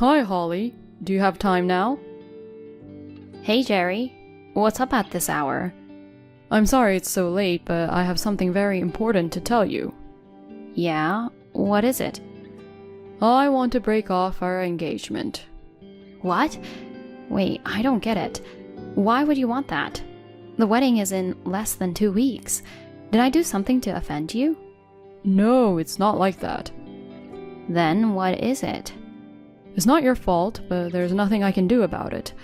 Hi, Holly. Do you have time now? Hey, Jerry. What's up at this hour? I'm sorry it's so late, but I have something very important to tell you. Yeah? What is it? I want to break off our engagement. What? Wait, I don't get it. Why would you want that? The wedding is in less than 2 weeks. Did I do something to offend you? No, it's not like that. Then what is it? It's not your fault, but there's nothing I can do about it.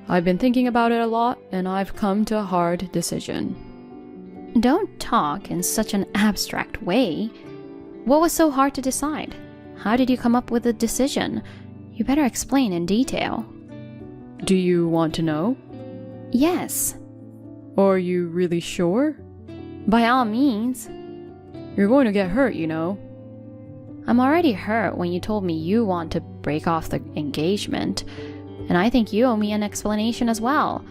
I've been thinking about it a lot, and I've come to a hard decision. Don't talk in such an abstract way. What was so hard to decide? How did you come up with the decision? You better explain in detail. Do you want to know? Yes. Are you really sure? By all means. You're going to get hurt, you know. I'm already hurt when you told me you want to break off the engagement, and I think you owe me an explanation as well.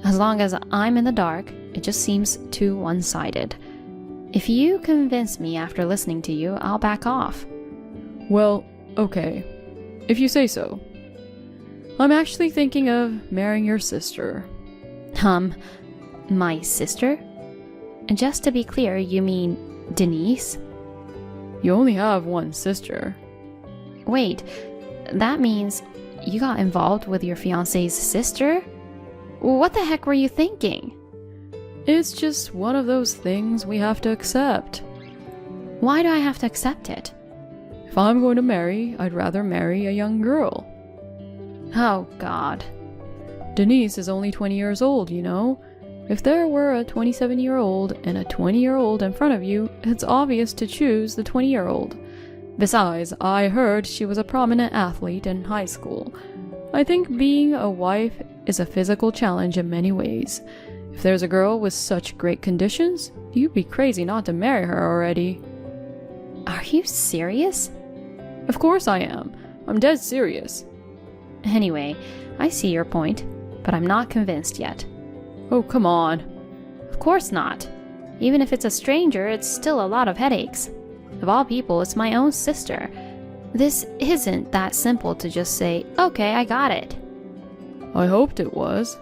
As long as I'm in the dark, it just seems too one-sided. If you convince me after listening to you, I'll back off. Well, okay. If you say so. I'm actually thinking of marrying your sister. My sister? Just to be clear, you mean Denise? You only have one sister. Wait, that means you got involved with your fiance's sister? What the heck were you thinking? It's just one of those things we have to accept. Why do I have to accept it? If I'm going to marry, I'd rather marry a young girl. Oh, God. Denise is only 20 years old, you know. If there were a 27-year-old and a 20-year-old in front of you, it's obvious to choose the 20-year-old. Besides, I heard she was a prominent athlete in high school. I think being a wife is a physical challenge in many ways. If there's a girl with such great conditions, you'd be crazy not to marry her already. Are you serious? Of course I am. I'm dead serious. Anyway, I see your point, but I'm not convinced yet. Oh, come on. Of course not. Even if it's a stranger, it's still a lot of headaches. Of all people, it's my own sister. This isn't that simple to just say, okay, I got it. I hoped it was.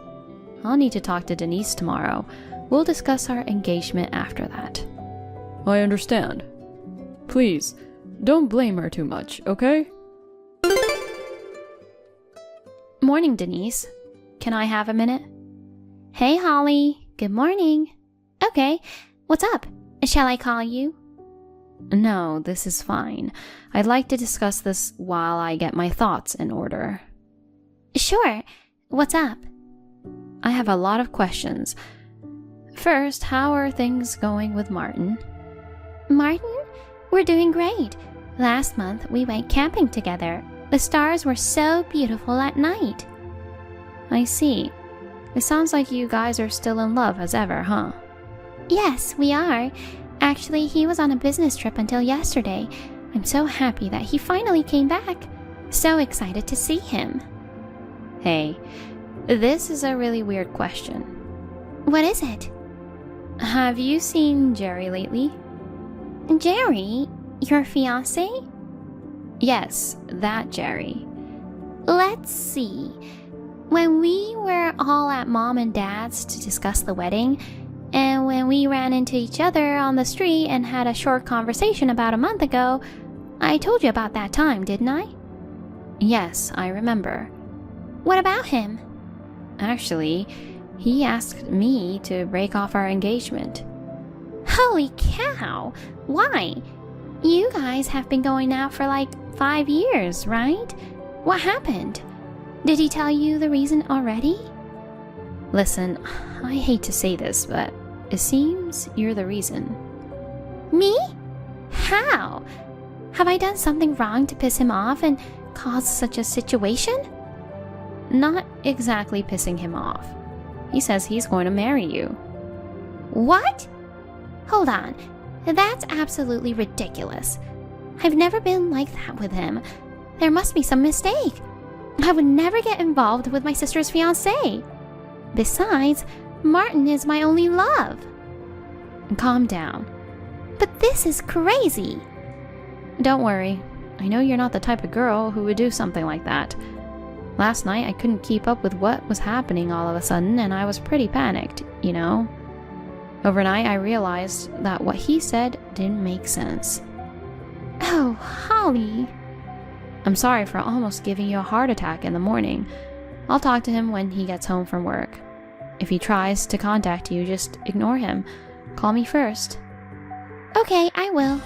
I'll need to talk to Denise tomorrow. We'll discuss our engagement after that. I understand. Please, don't blame her too much, okay? Morning, Denise. Can I have a minute? Hey, Holly. Good morning. Okay, what's up? Shall I call you? No, this is fine. I'd like to discuss this while I get my thoughts in order. Sure. What's up? I have a lot of questions. First, how are things going with Martin? Martin? We're doing great. Last month, we went camping together. The stars were so beautiful at night. I see. It sounds like you guys are still in love as ever, huh? Yes, we are. Actually, he was on a business trip until yesterday. I'm so happy that he finally came back. So excited to see him. Hey, this is a really weird question. What is it? Have you seen Jerry lately? Jerry? Your fiancé? Yes, that Jerry. Let's see. When we were all at Mom and Dad's to discuss the wedding, and when we ran into each other on the street and had a short conversation about a month ago, I told you about that time, didn't I? Yes, I remember. What about him? Actually, he asked me to break off our engagement. Holy cow! Why? You guys have been going out for like 5 years, right? What happened? Did he tell you the reason already? Listen, I hate to say this, but it seems you're the reason. Me? How? Have I done something wrong to piss him off and cause such a situation? Not exactly pissing him off. He says he's going to marry you. What? Hold on. That's absolutely ridiculous. I've never been like that with him. There must be some mistake. I would never get involved with my sister's fiancé. Besides, Martin is my only love. Calm down. But this is crazy. Don't worry. I know you're not the type of girl who would do something like that. Last night I couldn't keep up with what was happening all of a sudden, and I was pretty panicked, you know? Overnight I realized that what he said didn't make sense. Oh, Holly. I'm sorry for almost giving you a heart attack in the morning. I'll talk to him when he gets home from work. If he tries to contact you, just ignore him. Call me first. Okay, I will.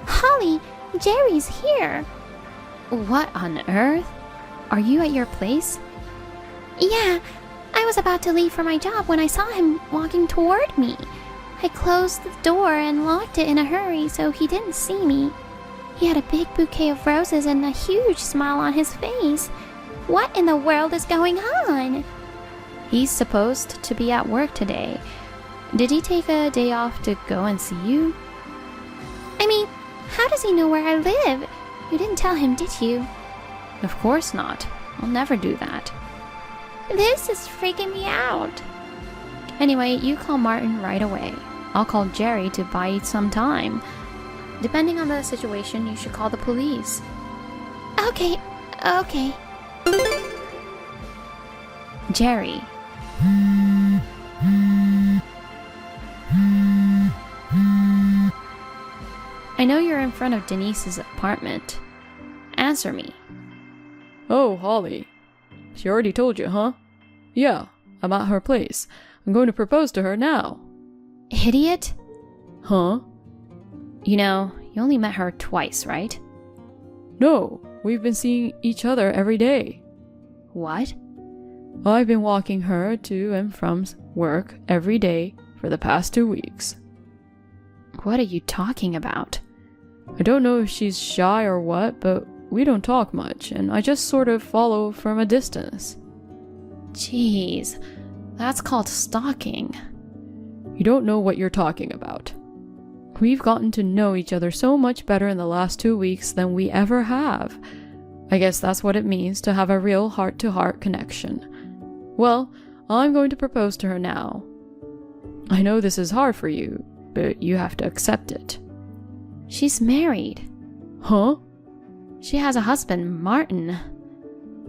Holly, Jerry's here. What on earth? Are you at your place? Yeah, I was about to leave for my job when I saw him walking toward me. I closed the door and locked it in a hurry so he didn't see me. He had a big bouquet of roses and a huge smile on his face. What in the world is going on? He's supposed to be at work today. Did he take a day off to go and see you? I mean, how does he know where I live? You didn't tell him, did you? Of course not. I'll never do that. This is freaking me out. Anyway, you call Martin right away. I'll call Jerry to buy you some time. Depending on the situation, you should call the police. Okay. Jerry. I know you're in front of Denise's apartment. Answer me. Oh, Holly. She already told you, huh? Yeah, I'm at her place. I'm going to propose to her now. Idiot? Huh? You know, you only met her twice, right? No, we've been seeing each other every day. What? I've been walking her to and from work every day for the past 2 weeks. What are you talking about? I don't know if she's shy or what, but we don't talk much, and I just sort of follow from a distance. Jeez, that's called stalking. You don't know what you're talking about. We've gotten to know each other so much better in the last 2 weeks than we ever have. I guess that's what it means to have a real heart-to-heart connection. Well, I'm going to propose to her now. I know this is hard for you, but you have to accept it. She's married. Huh? She has a husband, Martin.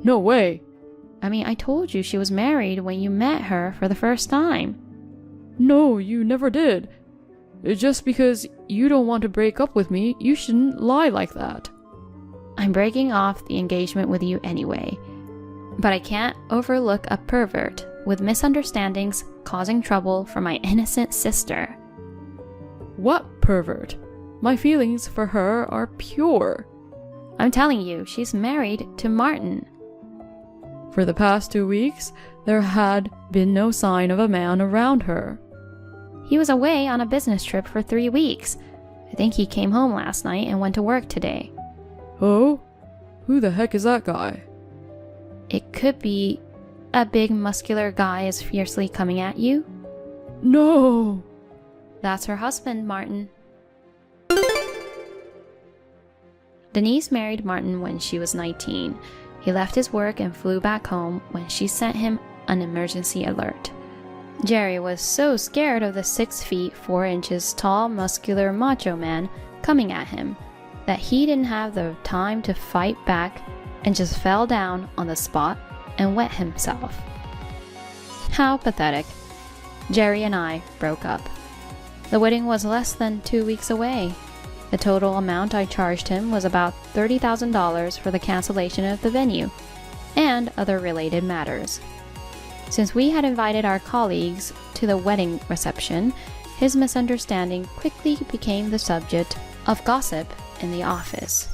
No way. I mean, I told you she was married when you met her for the first time. No, you never did. Just because you don't want to break up with me, you shouldn't lie like that. I'm breaking off the engagement with you anyway. But I can't overlook a pervert with misunderstandings causing trouble for my innocent sister. What pervert? My feelings for her are pure. I'm telling you, she's married to Martin. For the past 2 weeks, there had been no sign of a man around her. He was away on a business trip for 3 weeks. I think he came home last night and went to work today. Oh? Who the heck is that guy? It could be a big muscular guy is fiercely coming at you. No! That's her husband, Martin. Denise married Martin when she was 19. He left his work and flew back home when she sent him an emergency alert. Jerry was so scared of the 6 feet 4 inches tall muscular macho man coming at him that he didn't have the time to fight back and just fell down on the spot and wet himself. How pathetic. Jerry and I broke up. The wedding was less than 2 weeks away. The total amount I charged him was about $30,000 for the cancellation of the venue and other related matters. Since we had invited our colleagues to the wedding reception, his misunderstanding quickly became the subject of gossip in the office.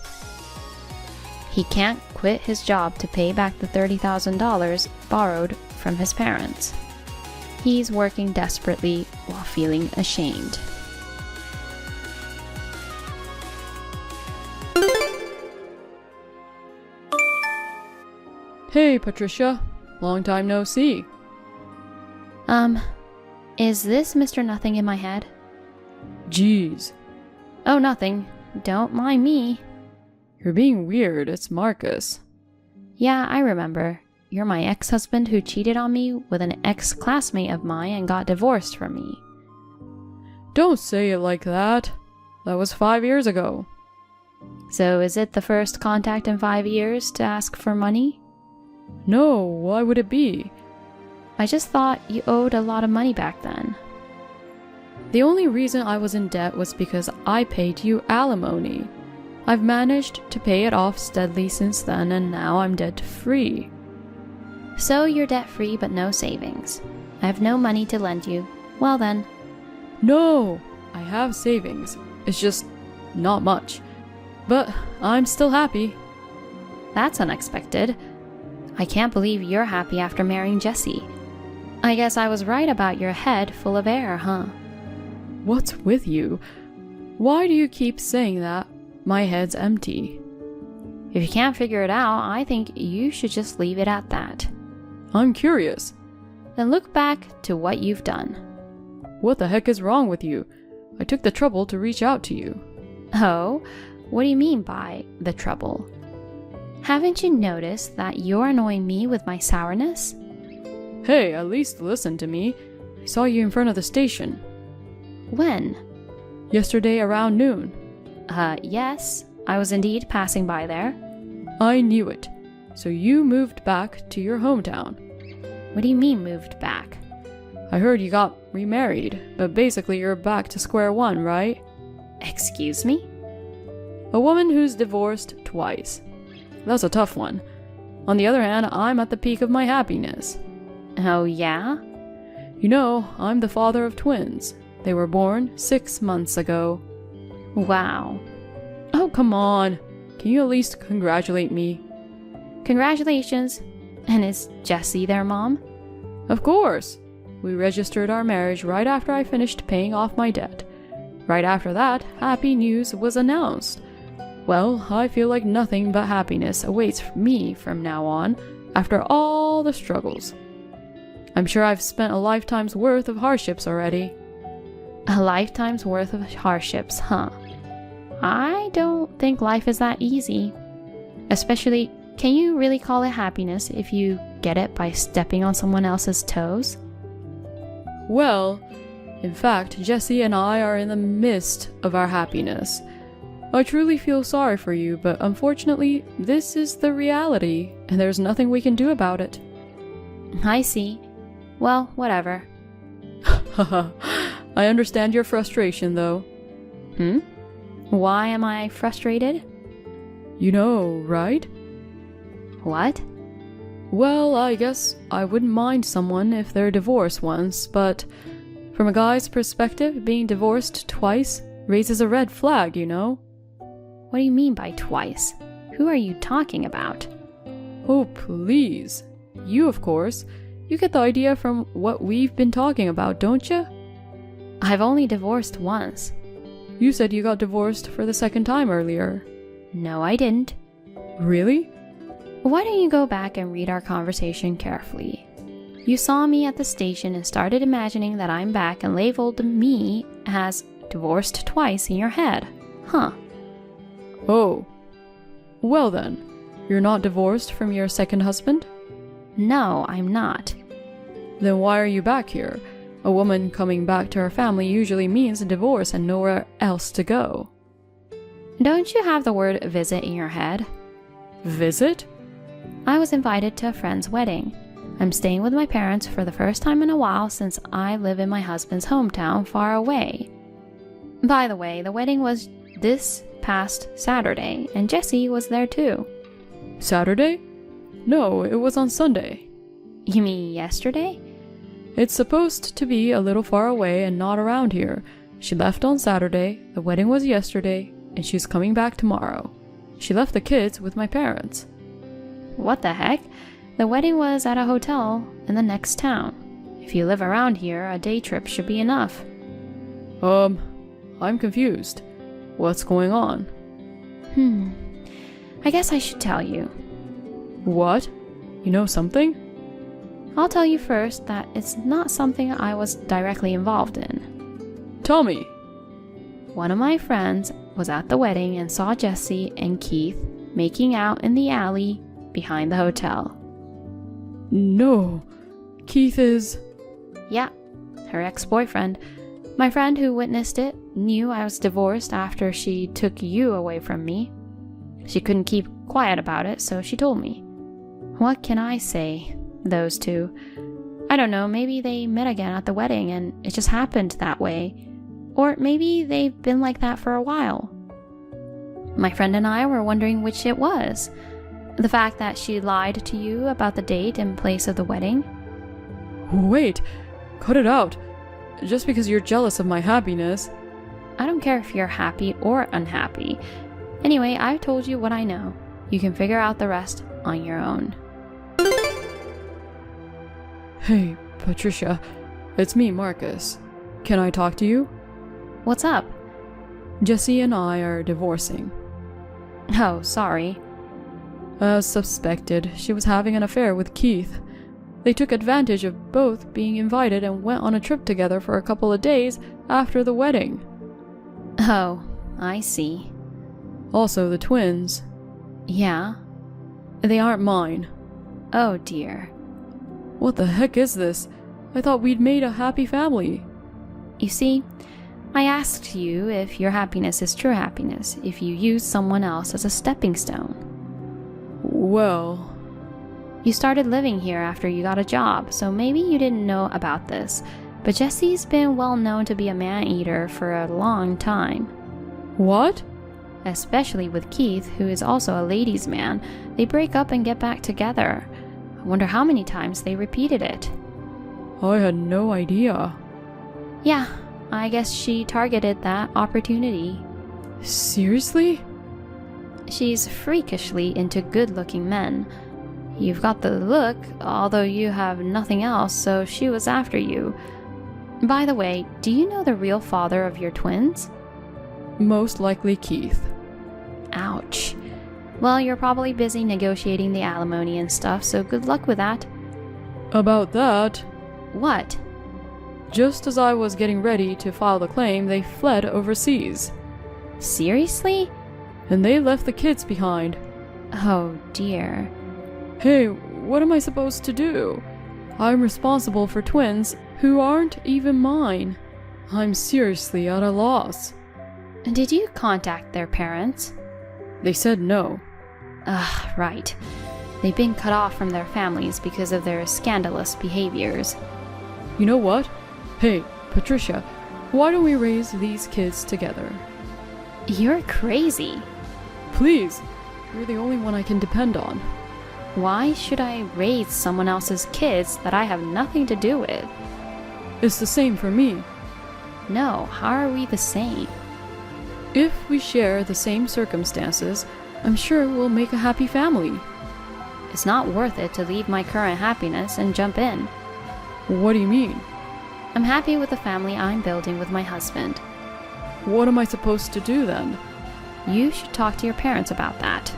He can't quit his job to pay back the $30,000 borrowed from his parents. He's working desperately while feeling ashamed. Hey, Patricia. Long time no see. Is this Mr. Nothing in my head? Jeez. Oh, nothing. Don't mind me. You're being weird. It's Marcus. Yeah, I remember. You're my ex-husband who cheated on me with an ex-classmate of mine and got divorced from me. Don't say it like that. That was 5 years ago. So is it the first contact in 5 years to ask for money? No, why would it be? I just thought you owed a lot of money back then. The only reason I was in debt was because I paid you alimony. I've managed to pay it off steadily since then, and now I'm debt-free. So you're debt-free but no savings. I have no money to lend you. Well then. No, I have savings. It's just not much. But I'm still happy. That's unexpected. I can't believe you're happy after marrying Jesse. I guess I was right about your head full of air, huh? What's with you? Why do you keep saying that? My head's empty. If you can't figure it out, I think you should just leave it at that. I'm curious. Then look back to what you've done. What the heck is wrong with you? I took the trouble to reach out to you. Oh, what do you mean by the trouble? Haven't you noticed that you're annoying me with my sourness? Hey, at least listen to me. I saw you in front of the station. When? Yesterday around noon. Yes, I was indeed passing by there. I knew it. So you moved back to your hometown. What do you mean moved back? I heard you got remarried, but basically you're back to square one, right? Excuse me? A woman who's divorced twice. That's a tough one. On the other hand, I'm at the peak of my happiness. Oh, yeah? You know, I'm the father of twins. They were born 6 months ago. Wow. Oh, come on. Can you at least congratulate me? Congratulations. And is Jessie their mom? Of course. We registered our marriage right after I finished paying off my debt. Right after that, happy news was announced. Well, I feel like nothing but happiness awaits me from now on, after all the struggles. I'm sure I've spent a lifetime's worth of hardships already. A lifetime's worth of hardships, huh? I don't think life is that easy. Especially, can you really call it happiness if you get it by stepping on someone else's toes? Well, in fact, Jesse and I are in the midst of our happiness. I truly feel sorry for you, but unfortunately, this is the reality, and there's nothing we can do about it. I see. Well, whatever. Haha, I understand your frustration, though. Why am I frustrated? You know, right? What? Well, I guess I wouldn't mind someone if they're divorced once, but from a guy's perspective, being divorced twice raises a red flag, you know? What do you mean by twice? Who are you talking about? Oh, please. You, of course. You get the idea from what we've been talking about, don't you? I've only divorced once. You said you got divorced for the second time earlier. No, I didn't. Really? Why don't you go back and read our conversation carefully? You saw me at the station and started imagining that I'm back and labeled me as divorced twice in your head. Huh. Oh. Well then, you're not divorced from your second husband? No, I'm not. Then why are you back here? A woman coming back to her family usually means a divorce and nowhere else to go. Don't you have the word visit in your head? Visit? I was invited to a friend's wedding. I'm staying with my parents for the first time in a while since I live in my husband's hometown far away. By the way, the wedding was this past Saturday, and Jesse was there too. Saturday? No, it was on Sunday. You mean yesterday? It's supposed to be a little far away and not around here. She left on Saturday, the wedding was yesterday, and she's coming back tomorrow. She left the kids with my parents. What the heck? The wedding was at a hotel in the next town. If you live around here, a day trip should be enough. I'm confused. What's going on? I guess I should tell you. What? You know something? I'll tell you first that it's not something I was directly involved in. Tell me. One of my friends was at the wedding and saw Jesse and Keith making out in the alley behind the hotel. No. Keith is... Yeah, her ex-boyfriend. My friend who witnessed it knew I was divorced after she took you away from me. She couldn't keep quiet about it, so she told me. What can I say? Those two. I don't know, maybe they met again at the wedding and it just happened that way. Or maybe they've been like that for a while. My friend and I were wondering which it was. The fact that she lied to you about the date and place of the wedding. Wait, cut it out. Just because you're jealous of my happiness. I don't care if you're happy or unhappy. Anyway, I've told you what I know. You can figure out the rest on your own. Hey, Patricia. It's me, Marcus. Can I talk to you? What's up? Jessie and I are divorcing. Oh, sorry. As suspected, she was having an affair with Keith. They took advantage of both being invited and went on a trip together for a couple of days after the wedding. Oh, I see. Also, the twins. Yeah? They aren't mine. Oh dear. What the heck is this? I thought we'd made a happy family. You see, I asked you if your happiness is true happiness, if you use someone else as a stepping stone. Well... You started living here after you got a job, so maybe you didn't know about this, but Jesse's been well known to be a man-eater for a long time. What? Especially with Keith, who is also a ladies' man. They break up and get back together. I wonder how many times they repeated it. I had no idea. Yeah, I guess she targeted that opportunity. Seriously? She's freakishly into good-looking men. You've got the look, although you have nothing else, so she was after you. By the way, do you know the real father of your twins? Most likely Keith. Ouch. Well, you're probably busy negotiating the alimony and stuff, so good luck with that. About that... What? Just as I was getting ready to file the claim, they fled overseas. Seriously? And they left the kids behind. Oh dear. Hey, what am I supposed to do? I'm responsible for twins who aren't even mine. I'm seriously at a loss. Did you contact their parents? They said no. Right. They've been cut off from their families because of their scandalous behaviors. You know what? Hey, Patricia, why don't we raise these kids together? You're crazy. Please, you're the only one I can depend on. Why should I raise someone else's kids that I have nothing to do with? It's the same for me. No, how are we the same? If we share the same circumstances, I'm sure we'll make a happy family. It's not worth it to leave my current happiness and jump in. What do you mean? I'm happy with the family I'm building with my husband. What am I supposed to do then? You should talk to your parents about that.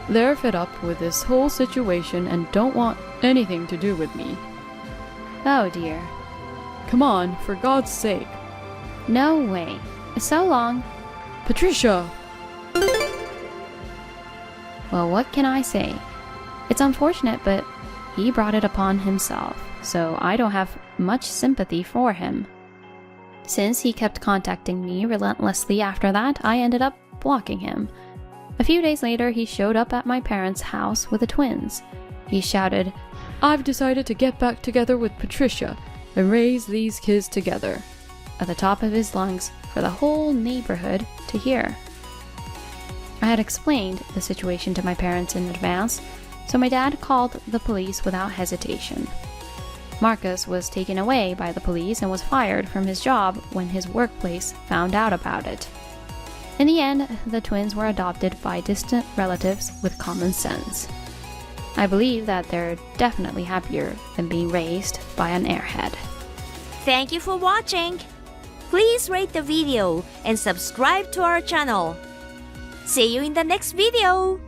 They're fed up with this whole situation and don't want anything to do with me. Oh dear. Come on, for God's sake. No way. So long. Patricia! Well, what can I say? It's unfortunate, but he brought it upon himself, so I don't have much sympathy for him. Since he kept contacting me relentlessly after that, I ended up blocking him. A few days later, he showed up at my parents' house with the twins. He shouted, "I've decided to get back together with Patricia and raise these kids together," at the top of his lungs for the whole neighborhood to hear. I had explained the situation to my parents in advance, so my dad called the police without hesitation. Marcus was taken away by the police and was fired from his job when his workplace found out about it. In the end, the twins were adopted by distant relatives with common sense. I believe that they're definitely happier than being raised by an airhead. Thank you for watching. Please rate the video and subscribe to our channel. See you in the next video.